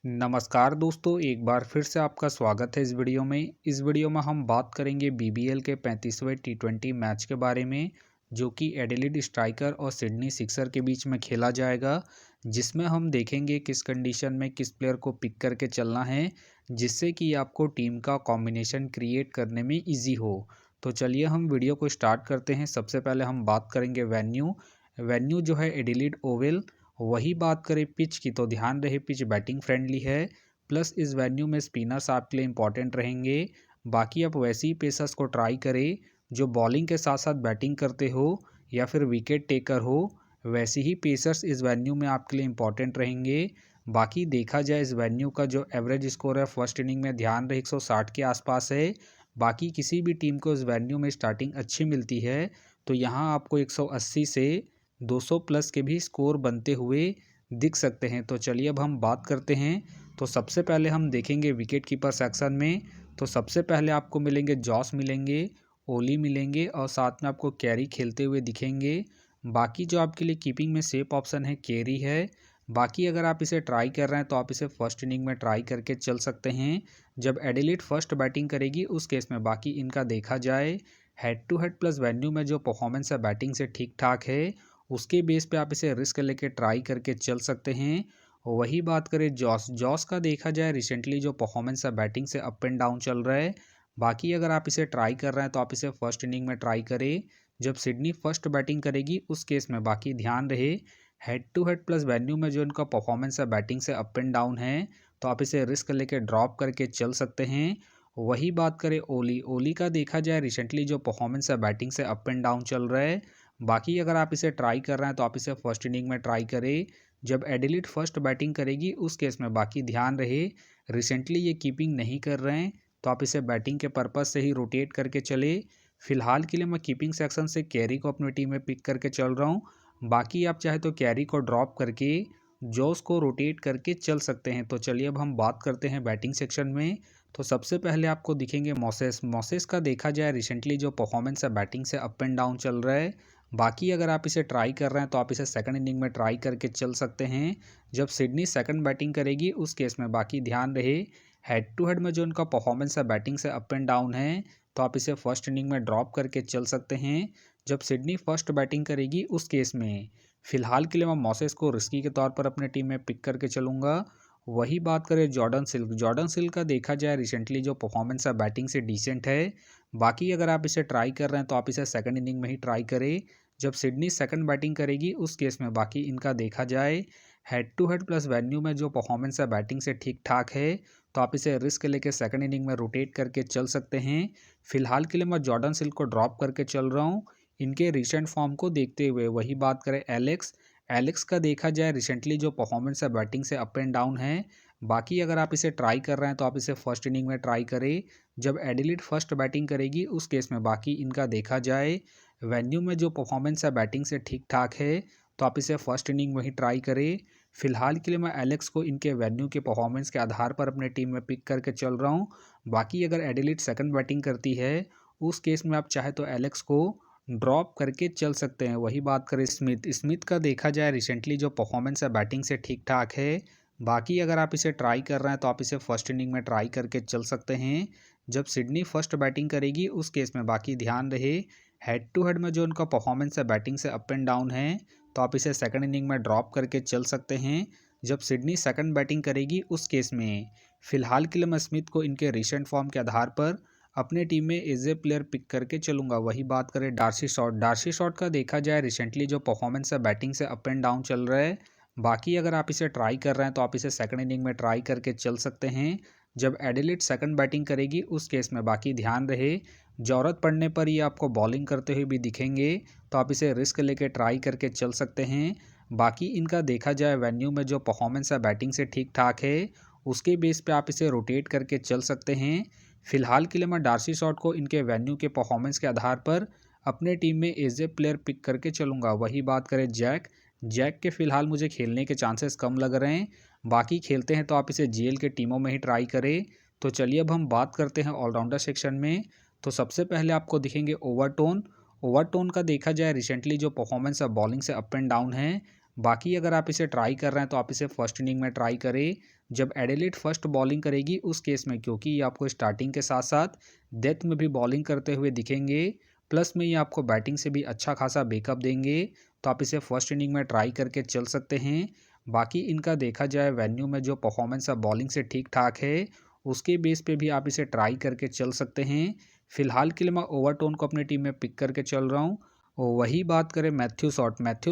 नमस्कार दोस्तों, एक बार फिर से आपका स्वागत है इस वीडियो में। इस वीडियो में हम बात करेंगे बीबीएल के 35वें टी20 मैच के बारे में, जो कि एडिलेड स्ट्राइकर और सिडनी सिक्सर के बीच में खेला जाएगा, जिसमें हम देखेंगे किस कंडीशन में किस प्लेयर को पिक करके चलना है, जिससे कि आपको टीम का कॉम्बिनेशन क्रिएट करने में ईजी हो। तो चलिए हम वीडियो को स्टार्ट करते हैं। सबसे पहले हम बात करेंगे वेन्यू जो है एडिलेड ओवल। वही बात करें पिच की, तो ध्यान रहे पिच बैटिंग फ्रेंडली है, प्लस इस वेन्यू में स्पिनर्स आपके लिए इंपॉर्टेंट रहेंगे। बाकी आप वैसे ही पेसर्स को ट्राई करें जो बॉलिंग के साथ साथ बैटिंग करते हो या फिर विकेट टेकर हो। वैसे ही पेसर्स इस वेन्यू में आपके लिए इंपॉर्टेंट रहेंगे। बाकी देखा जाए इस वेन्यू का जो एवरेज स्कोर है फर्स्ट इनिंग में, ध्यान रहे 160 के आसपास है। बाकी किसी भी टीम को इस वेन्यू में स्टार्टिंग अच्छी मिलती है, तो यहाँ आपको 180 से 200 प्लस के भी स्कोर बनते हुए दिख सकते हैं। तो चलिए अब हम बात करते हैं। तो सबसे पहले हम देखेंगे विकेट कीपर सेक्शन में। तो सबसे पहले आपको मिलेंगे जॉस मिलेंगे, ओली मिलेंगे और साथ में आपको कैरी खेलते हुए दिखेंगे। बाकी जो आपके लिए कीपिंग में सेफ ऑप्शन है कैरी है। बाकी अगर आप इसे ट्राई कर रहे हैं तो आप इसे फर्स्ट इनिंग में ट्राई करके चल सकते हैं जब एडिलेड फर्स्ट बैटिंग करेगी उस केस में। बाकी इनका देखा जाए head to head plus venue में जो परफॉर्मेंस है बैटिंग से ठीक ठाक है, उसके बेस पे आप इसे रिस्क लेके ट्राई करके चल सकते हैं। वही बात करें जॉस का देखा जाए रिसेंटली जो परफॉर्मेंस है बैटिंग से अप एंड डाउन चल रहा है। बाकी अगर आप इसे ट्राई कर रहे हैं तो आप इसे फर्स्ट इनिंग में ट्राई करें जब सिडनी फर्स्ट बैटिंग करेगी उस केस में। बाकी ध्यान रहे head to head plus venue में जो इनका परफॉर्मेंस है बैटिंग से अप एंड डाउन है, तो आप इसे रिस्क लेके ड्रॉप करके चल सकते हैं। वही बात करें ओली का देखा जाए रिसेंटली जो परफॉर्मेंस है बैटिंग से अप एंड डाउन चल रहा है। बाकी अगर आप इसे ट्राई कर रहे हैं तो आप इसे फर्स्ट इनिंग में ट्राई करें जब एडिलेड फर्स्ट बैटिंग करेगी उस केस में। बाकी ध्यान रहे रिसेंटली ये कीपिंग नहीं कर रहे हैं, तो आप इसे बैटिंग के पर्पज़ से ही रोटेट करके चले। फिलहाल के लिए मैं कीपिंग सेक्शन से कैरी को अपनी टीम में पिक करके चल रहा हूँ। बाकी आप चाहे तो कैरी को ड्रॉप करके जोस को रोटेट करके चल सकते हैं। तो चलिए अब हम बात करते हैं बैटिंग सेक्शन में। तो सबसे पहले आपको दिखेंगे मोसेस का देखा जाए रिसेंटली जो परफॉर्मेंस है बैटिंग से अप एंड डाउन चल रहा है। बाकी अगर आप इसे ट्राई कर रहे हैं तो आप इसे सेकंड इनिंग में ट्राई करके चल सकते हैं जब सिडनी सेकंड बैटिंग करेगी उस केस में। बाकी ध्यान रहे हेड टू हेड में जो उनका परफॉर्मेंस है बैटिंग से अप एंड डाउन है, तो आप इसे फर्स्ट इनिंग में ड्रॉप करके चल सकते हैं जब सिडनी फर्स्ट बैटिंग करेगी उस केस में। फिलहाल के लिए मैं मॉसेस को रिस्की के तौर पर अपने टीम में पिक करके चलूँगा। वही बात करें जॉर्डन सिल्क का देखा जाए रिसेंटली जो परफॉर्मेंस है बैटिंग से डिसेंट है। बाकी अगर आप इसे ट्राई कर रहे हैं तो आप इसे सेकंड इनिंग में ही ट्राई करें जब सिडनी सेकंड बैटिंग करेगी उस केस में। बाकी इनका देखा जाए head to head plus venue में जो परफॉर्मेंस है बैटिंग से ठीक ठाक है, तो आप इसे रिस्क लेके सेकंड इनिंग में रोटेट करके चल सकते हैं। फिलहाल के लिए मैं जॉर्डन सिल्क को ड्रॉप करके चल रहा हूँ इनके रिसेंट फॉर्म को देखते हुए। वही बात करें एलेक्स का देखा जाए रिसेंटली जो परफॉर्मेंस है बैटिंग से अप एंड डाउन है। बाकी अगर आप इसे ट्राई कर रहे हैं तो आप इसे फर्स्ट इनिंग में ट्राई करें जब एडिलेड फर्स्ट बैटिंग करेगी उस केस में। बाकी इनका देखा जाए वेन्यू में जो परफॉर्मेंस है बैटिंग से ठीक ठाक है, तो आप इसे फर्स्ट इनिंग में ही ट्राई करें। फिलहाल के लिए मैं एलेक्स को इनके वेन्यू के परफॉर्मेंस के आधार पर अपने टीम में पिक करके चल रहा हूँ। बाकी अगर एडिलेड सेकंड बैटिंग करती है उस केस में आप चाहे तो एलेक्स को ड्रॉप करके चल सकते हैं। वही बात करें स्मिथ का देखा जाए रिसेंटली जो परफॉर्मेंस है बैटिंग से ठीक ठाक है। बाकी अगर आप इसे ट्राई कर रहे हैं तो आप इसे फर्स्ट इनिंग में ट्राई करके चल सकते हैं जब सिडनी फर्स्ट बैटिंग करेगी उस केस में। बाकी ध्यान रहे हेड टू हेड में जो उनका परफॉर्मेंस है बैटिंग से अप एंड डाउन है, तो आप इसे सेकंड इनिंग में ड्रॉप करके चल सकते हैं जब सिडनी सेकंड बैटिंग करेगी उस केस में। फिलहाल के लिए मैं स्मिथ को इनके रिसेंट फॉर्म के आधार पर अपने टीम में एज ए प्लेयर पिक करके चलूंगा। वही बात करें डार्सी शॉट का देखा जाए रिसेंटली जो परफॉर्मेंस है बैटिंग से अप एंड डाउन चल रहा है। बाकी अगर आप इसे ट्राई कर रहे हैं तो आप इसे सेकंड इनिंग में ट्राई करके चल सकते हैं जब एडिलेड सेकंड बैटिंग करेगी उस केस में। बाकी ध्यान रहे ज़रूरत पड़ने पर ये आपको बॉलिंग करते हुए भी दिखेंगे, तो आप इसे रिस्क लेके ट्राई करके चल सकते हैं। बाकी इनका देखा जाए वेन्यू में जो परफॉर्मेंस है बैटिंग से ठीक ठाक है, उसके बेस पे आप इसे रोटेट करके चल सकते हैं। फिलहाल के लिए मैं डार्सी शॉट को इनके वेन्यू के परफॉर्मेंस के आधार पर अपने टीम में एज ए प्लेयर पिक करके चलूँगा। वही बात करें जैक के फिलहाल मुझे खेलने के चांसेस कम लग रहे हैं। बाकी खेलते हैं तो आप इसे जीएल के टीमों में ही ट्राई करें। तो चलिए अब हम बात करते हैं ऑलराउंडर सेक्शन में। तो सबसे पहले आपको दिखेंगे ओवरटोन का देखा जाए रिसेंटली जो परफॉर्मेंस है बॉलिंग से अप एंड डाउन है। बाकी अगर आप इसे ट्राई कर रहे हैं तो आप इसे फर्स्ट इनिंग में ट्राई करें जब एडिलेड फर्स्ट बॉलिंग करेगी उस केस में, क्योंकि ये आपको स्टार्टिंग के साथ साथ डेथ में भी बॉलिंग करते हुए दिखेंगे, प्लस में ये आपको बैटिंग से भी अच्छा खासा बैकअप देंगे। तो आप इसे फर्स्ट इनिंग में ट्राई करके चल सकते हैं। बाकी इनका देखा जाए वेन्यू में जो परफॉर्मेंस है बॉलिंग से ठीक ठाक है, उसके बेस पे भी आप इसे ट्राई करके चल सकते हैं। फिलहाल के लिए मैं ओवरटोन को अपनी टीम में पिक करके चल रहा हूँ। वही बात करें मैथ्यू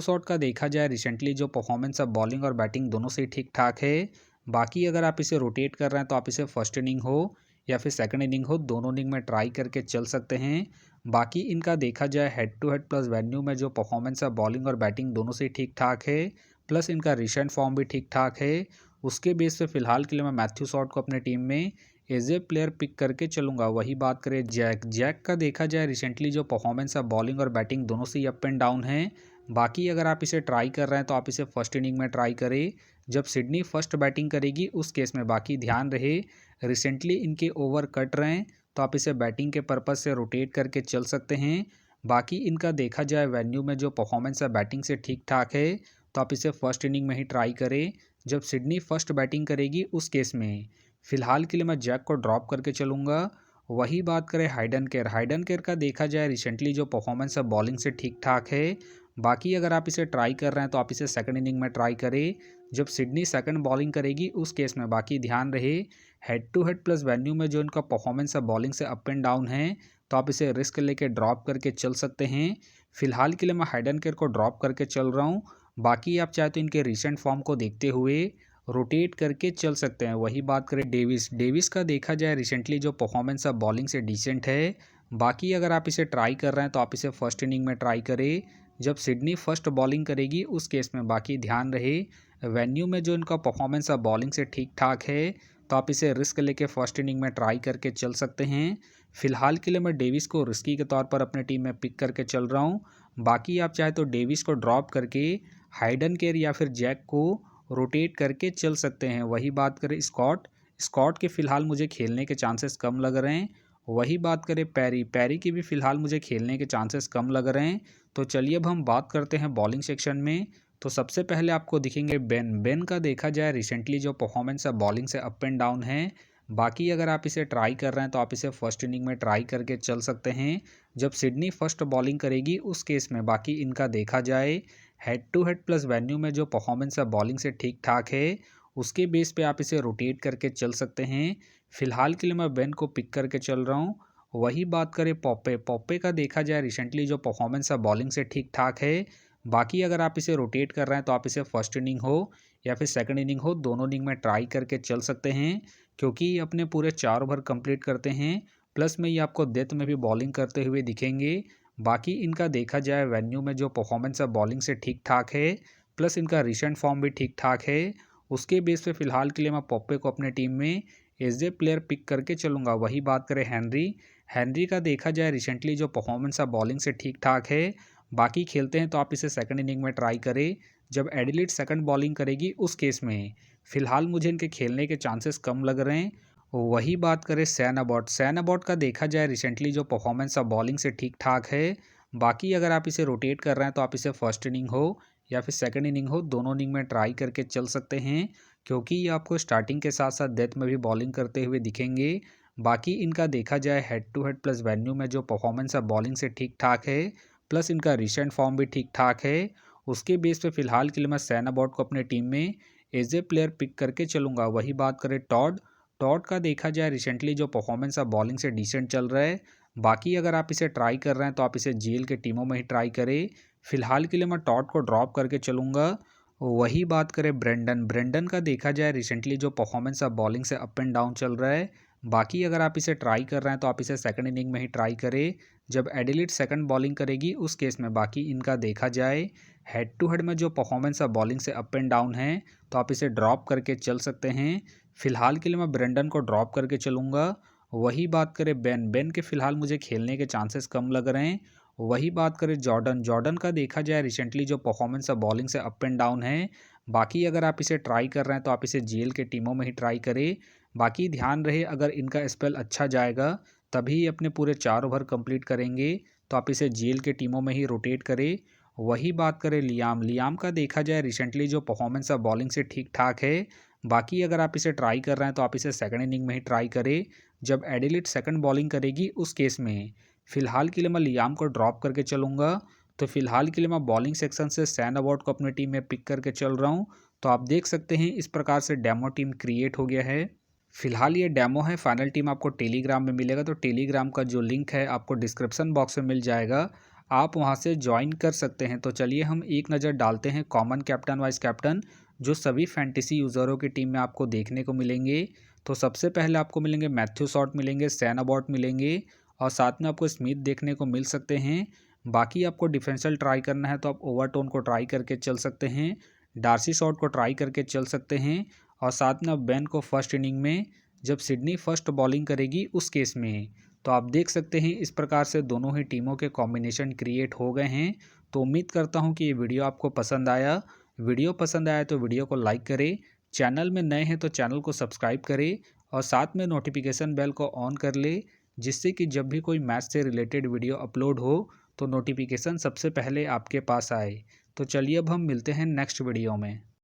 शॉट का देखा जाए रिसेंटली जो परफॉर्मेंस है बॉलिंग और बैटिंग दोनों से ठीक ठाक है। बाकी अगर आप इसे रोटेट कर रहे हैं तो आप इसे फर्स्ट इनिंग हो या फिर सेकंड इनिंग हो, दोनों इनिंग में ट्राई करके चल सकते हैं। बाकी इनका देखा जाए head to head plus venue में जो परफॉर्मेंस है बॉलिंग और बैटिंग दोनों से ठीक ठाक है, प्लस इनका रिसेंट फॉर्म भी ठीक ठाक है। उसके बेस पे फिलहाल के लिए मैं मैथ्यू शॉट को अपने टीम में एज ए प्लेयर पिक करके चलूंगा। वही बात करें जैक का देखा जाए रिसेंटली जो परफॉर्मेंस है बॉलिंग और बैटिंग दोनों से ही अप एंड डाउन है। बाकी अगर आप इसे ट्राई कर रहे हैं तो आप इसे फर्स्ट इनिंग में ट्राई करें जब सिडनी फर्स्ट बैटिंग करेगी उस केस में। बाकी ध्यान रहे रिसेंटली इनके ओवर कट रहे हैं तो आप इसे बैटिंग के पर्पज़ से रोटेट करके चल सकते हैं। बाकी इनका देखा जाए वेन्यू में जो परफॉर्मेंस है बैटिंग से ठीक ठाक है, तो आप इसे फर्स्ट इनिंग में ही ट्राई करें जब सिडनी फर्स्ट बैटिंग करेगी उस केस में। फिलहाल के लिए मैं जैक को ड्रॉप करके चलूँगा। वही बात करें हाइडन केयर का देखा जाए रिसेंटली जो परफॉर्मेंस है बॉलिंग से ठीक ठाक है। बाकी अगर आप इसे ट्राई कर रहे हैं तो आप इसे सेकंड इनिंग में ट्राई करें जब सिडनी सेकंड बॉलिंग करेगी उस केस में। बाकी ध्यान रहे head to head plus venue में जो इनका परफॉर्मेंस है बॉलिंग से अप एंड डाउन है, तो आप इसे रिस्क लेके ड्रॉप करके चल सकते हैं। फिलहाल के लिए मैं हाइडन केयर को ड्रॉप करके चल रहा हूँ। बाकी आप चाहे तो इनके रिसेंट फॉर्म को देखते हुए रोटेट करके चल सकते हैं। वही बात करें डेविस का देखा जाए रिसेंटली जो परफॉर्मेंस है बॉलिंग से डिसेंट है। बाकी अगर आप इसे ट्राई कर रहे हैं तो आप इसे फर्स्ट इनिंग में ट्राई करें जब सिडनी फर्स्ट बॉलिंग करेगी उस केस में। बाकी ध्यान रहे वेन्यू में जो इनका परफॉर्मेंस है बॉलिंग से ठीक ठाक है, तो आप इसे रिस्क लेके फर्स्ट इनिंग में ट्राई करके चल सकते हैं। फिलहाल के लिए मैं डेविस को रिस्की के तौर पर अपने टीम में पिक करके चल रहा हूँ। बाकी आप चाहे तो डेविस को ड्रॉप करके हाइडन केयर या फिर जैक को रोटेट करके चल सकते हैं। वही बात करें स्कॉट के फ़िलहाल मुझे खेलने के चांसेस कम लग रहे हैं। वही बात करें पैरी की भी फ़िलहाल मुझे खेलने के चांसेस कम लग रहे हैं। तो चलिए अब हम बात करते हैं बॉलिंग सेक्शन में। तो सबसे पहले आपको दिखेंगे बेन का देखा जाए रिसेंटली जो परफॉर्मेंस है बॉलिंग से अप एंड डाउन है। बाकी अगर आप इसे ट्राई कर रहे हैं तो आप इसे फर्स्ट इनिंग में ट्राई करके चल सकते हैं जब सिडनी फर्स्ट बॉलिंग करेगी उस केस में। बाकी इनका देखा जाए head to head plus venue में जो परफॉर्मेंस है बॉलिंग से ठीक ठाक है, उसके बेस पे आप इसे रोटेट करके चल सकते हैं। फिलहाल के लिए मैं बेन को पिक करके चल रहा हूँ। वही बात करें पॉप्पे का देखा जाए रिसेंटली जो परफॉर्मेंस है बॉलिंग से ठीक ठाक है। बाकी अगर आप इसे रोटेट कर रहे हैं तो आप इसे फर्स्ट इनिंग हो या फिर सेकंड इनिंग हो, दोनों इनिंग में ट्राई करके चल सकते हैं, क्योंकि ये अपने पूरे 4 ओवर कंप्लीट करते हैं, प्लस में ये आपको डेथ में भी बॉलिंग करते हुए दिखेंगे। बाकी इनका देखा जाए वेन्यू में जो परफॉर्मेंस है बॉलिंग से ठीक ठाक है, प्लस इनका रिसेंट फॉर्म भी ठीक ठाक है। उसके बेस पे फिलहाल के लिए मैं पॉप्पे को अपने टीम में एज ए प्लेयर पिक करके चलूँगा। वही बात करें हैनरी का देखा जाए रिसेंटली जो परफॉर्मेंस है बॉलिंग से ठीक ठाक है। बाकी खेलते हैं तो आप इसे सेकंड इनिंग में ट्राई करें जब एडिलेड सेकंड बॉलिंग करेगी उस केस में। फिलहाल मुझे इनके खेलने के चांसेस कम लग रहे हैं। वही बात करें सैन अबॉट का देखा जाए रिसेंटली जो परफॉर्मेंस है बॉलिंग से ठीक ठाक है। बाकी अगर आप इसे रोटेट कर रहे हैं तो आप इसे फर्स्ट इनिंग हो या फिर सेकंड इनिंग हो, दोनों इनिंग में ट्राई करके चल सकते हैं, क्योंकि ये आपको स्टार्टिंग के साथ साथ डेथ में भी बॉलिंग करते हुए दिखेंगे। बाकी इनका देखा जाए head to head plus venue में जो परफॉर्मेंस है बॉलिंग से ठीक ठाक है, प्लस इनका रिसेंट फॉर्म भी ठीक ठाक है। उसके बेस पे फिलहाल के लिए मैं सैन अबॉट को अपने टीम में एज ए प्लेयर पिक करके चलूँगा। वही बात करें टॉड का देखा जाए रिसेंटली जो परफॉर्मेंस है बॉलिंग से डिसेंट चल रहा है। बाकी अगर आप इसे ट्राई कर रहे हैं तो आप इसे जीएल के टीमों में ही ट्राई करें। फिलहाल के लिए मैं टॉड को ड्रॉप करके चलूँगा। वही बात करें ब्रेंडन का देखा जाए रिसेंटली जो परफॉर्मेंस है बॉलिंग से अप एंड डाउन चल रहा है। बाकी अगर आप इसे ट्राई कर रहे हैं तो आप इसे सेकंड इनिंग में ही ट्राई करें जब एडिलेड सेकंड बॉलिंग करेगी उस केस में। बाकी इनका देखा जाए हेड टू हेड में जो परफॉर्मेंस है बॉलिंग से अप एंड डाउन है, तो आप इसे ड्रॉप करके चल सकते हैं। फिलहाल के लिए मैं ब्रेंडन को ड्रॉप करके चलूँगा। वही बात करें बेन के फिलहाल मुझे खेलने के चांसेस कम लग रहे हैं। वही बात करें जॉर्डन का देखा जाए रिसेंटली जो परफॉर्मेंस है बॉलिंग से अप एंड डाउन है। बाकी अगर आप इसे ट्राई कर रहे हैं तो आप इसे जीएल के टीमों में ही ट्राई करें। बाकी ध्यान रहे अगर इनका स्पेल अच्छा जाएगा तभी अपने पूरे 4 ओवर कंप्लीट करेंगे, तो आप इसे जीएल के टीमों में ही रोटेट करें। वही बात करें लियाम का देखा जाए रिसेंटली जो परफॉर्मेंस है बॉलिंग से ठीक ठाक है। बाकी अगर आप इसे ट्राई कर रहे हैं तो आप इसे सेकंड इनिंग में ही ट्राई करें, जब एडिलेड सेकंड बॉलिंग करेगी उस केस में। फिलहाल के लिए मैं लियाम को ड्रॉप करके चलूँगा। तो फिलहाल के लिए मैं बॉलिंग सेक्शन से सैन अबॉट को अपनी टीम में पिक करके चल रहा हूँ। तो आप देख सकते हैं इस प्रकार से डेमो टीम क्रिएट हो गया है। फिलहाल ये डेमो है, फाइनल टीम आपको टेलीग्राम में मिलेगा। तो टेलीग्राम का जो लिंक है आपको डिस्क्रिप्शन बॉक्स में मिल जाएगा, आप वहां से ज्वाइन कर सकते हैं। तो चलिए हम एक नज़र डालते हैं कॉमन कैप्टन वाइस कैप्टन जो सभी फैंटेसी यूज़रों की टीम में आपको देखने को मिलेंगे। तो सबसे पहले आपको मिलेंगे मैथ्यू शॉट मिलेंगे, सैन अबॉट मिलेंगे और साथ में आपको स्मिथ देखने को मिल सकते हैं। बाकी आपको डिफेंसल ट्राई करना है तो आप ओवरटोन को ट्राई करके चल सकते हैं, डार्सी शॉट को ट्राई करके चल सकते हैं और साथ में आप बेन को फर्स्ट इनिंग में जब सिडनी फर्स्ट बॉलिंग करेगी उस केस में। तो आप देख सकते हैं इस प्रकार से दोनों ही टीमों के कॉम्बिनेशन क्रिएट हो गए हैं। तो उम्मीद करता हूं कि ये वीडियो आपको पसंद आया। वीडियो पसंद आया तो वीडियो को लाइक करें, चैनल में नए हैं तो चैनल को सब्सक्राइब करें और साथ में नोटिफिकेशन बेल को ऑन कर ले, जिससे कि जब भी कोई मैच से रिलेटेड वीडियो अपलोड हो तो नोटिफिकेशन सबसे पहले आपके पास आए। तो चलिए अब हम मिलते हैं नेक्स्ट वीडियो में।